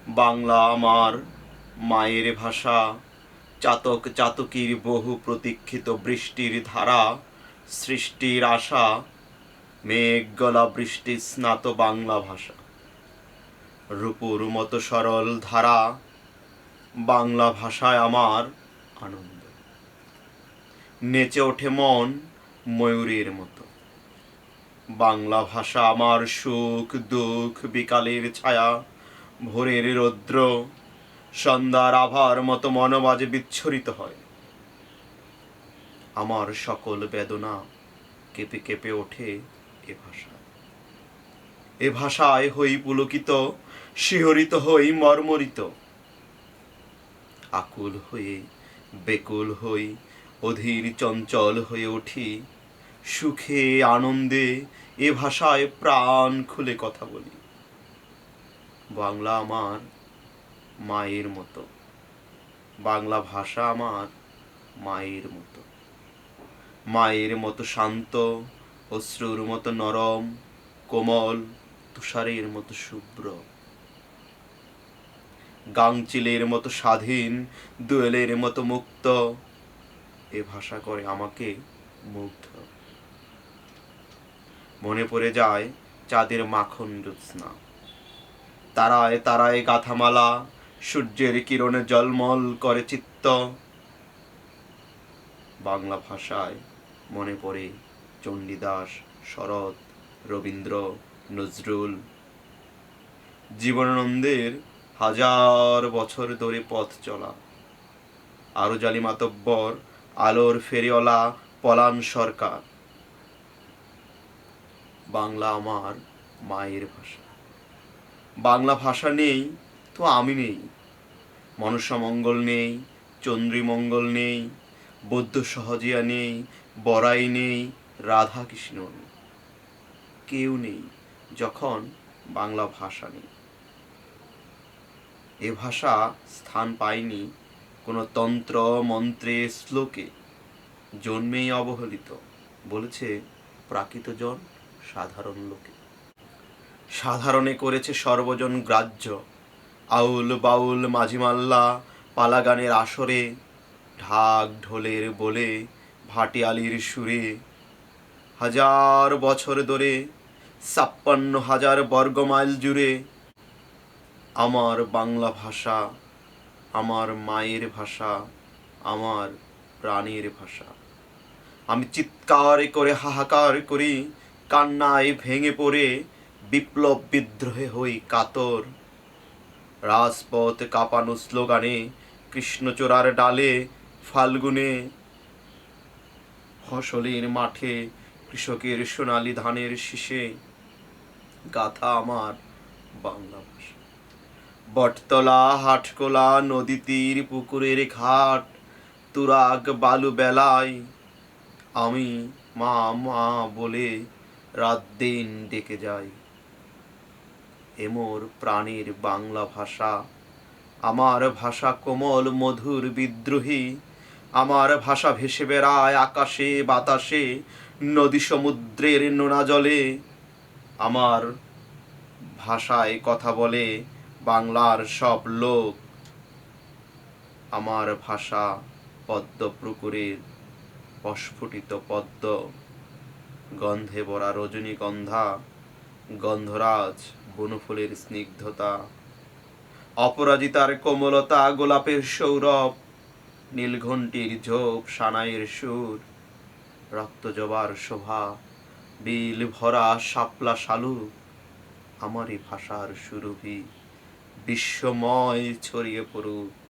বাংলা আমার মায়ের ভাষা, চাতক চাতকীর বহু প্রতীক্ষিত বৃষ্টির ধারা, সৃষ্টির আশা, মেঘ গলা বৃষ্টি স্নাত বাংলা ভাষা। রূপুর মতো সরল ধারা, বাংলা ভাষায় আমার আনন্দ। নেচে ওঠে মন ময়ূরের মতো। বাংলা ভাষা আমার সুখ দুঃখ, বিকালের ছায়া, ভোরের রৌদ্র, সন্ধ্যার আভার মতো মনোবাজে বিচ্ছুরিত হয়। আমার সকল বেদনা কেঁপে কেঁপে ওঠে এ ভাষায়। এ ভাষায় হই পুলকিত, শিহরিত হই মর্মরিত। আকুল হয়ে বেকুল হই, অধীর চঞ্চল হয়ে উঠি। সুখে আনন্দে এ ভাষায় প্রাণ খুলে কথা বলি। বাংলা আমার মায়ের মতো। বাংলা ভাষা আমার মায়ের মতো। মায়ের মতো শান্ত, অশ্রুর মতো নরম, কোমল, তুষারের মতো শুভ্র। গাংচিলের মতো স্বাধীন, দোয়েলের মতো মুক্ত। এ ভাষা করে আমাকে মুগ্ধ। মনে পড়ে যায় চাঁদের মাখন জ্যোৎস্না, তারায় তারায় গাথামালা, সূর্যের কিরণে জলমল করে চিত্ত। বাংলা ভাষায় মনে পড়ে চণ্ডীদাস, শরৎ, রবীন্দ্র, নজরুল। জীবনানন্দের হাজার বছর ধরে পথ চলা, আরো জালি মাতব্বর, আলোর ফেরিওয়ালা, পলান সরকার। বাংলা আমার মায়ের ভাষা। বাংলা ভাষা নেই তো আমি নেই। মনসামঙ্গল নেই, চন্দ্রীমঙ্গল নেই, বৌদ্ধ সহজিয়া নেই, বড়াই নেই, রাধা কৃষ্ণ নেই। কেউ নেই যখন বাংলা ভাষা নেই। এ ভাষা স্থান পায়নি কোনো তন্ত্র মন্ত্রে শ্লোকে, জন্মেই অবহেলিত, বলেছে প্রাকৃতজন সাধারণ লোকে। সাধারণে করেছে সর্বজন গ্রাহ্য। আউল বাউল মাঝিমাল্লা পালাগানের আসরে, ঢাক ঢোলের বলে ভাটিয়ালির সুরে। হাজার বছর ধরে ৫৬,০০০ বর্গমাইল জুড়ে আমার বাংলা ভাষা, আমার মায়ের ভাষা, আমার প্রাণের ভাষা। আমি চিৎকার করে হাহাকার করি, কান্নায় ভেঙে পড়ে বিপ্লব বিদ্রোহে হই কাতর। রাজপথ কাঁপানো স্লোগানে, কৃষ্ণচূড়ার ডালে, ফাল্গুনে ফসলের মাঠে, কৃষকের সোনালী ধানের শীষে গাথা আমার বাংলা ভাষা। বটতলা, হাটখোলা, নদী তীর, পুকুরের ঘাট, তুরাগ বালু বেলায় আমি মা মা বলে রাত দিন ডেকে যাই। এমোর প্রাণের বাংলা ভাষা। আমার ভাষা কোমল মধুর বিদ্রোহী। আমার ভাষা ভেসে বেড়ায় আকাশে বাতাসে, নদী সমুদ্রের নোনা জলে। আমার ভাষায় কথা বলে বাংলার সব লোক। আমার ভাষা পদ্ম পুকুরের অস্ফুটিত পদ্ম, গন্ধে ভরা রজনীগন্ধা, গন্ধরাজ বনফুলের স্নিগ্ধতা, অপরাজিতার কোমলতা, গোলাপের সৌরভ, নীলঘণ্টির ঝোপ, সানাইয়ের সুর, রক্তজবার শোভা, বিল ভরা শাপলা শালু। আমারই ভাষার সুরভি বিশ্বময় ছড়িয়ে পড়ুক।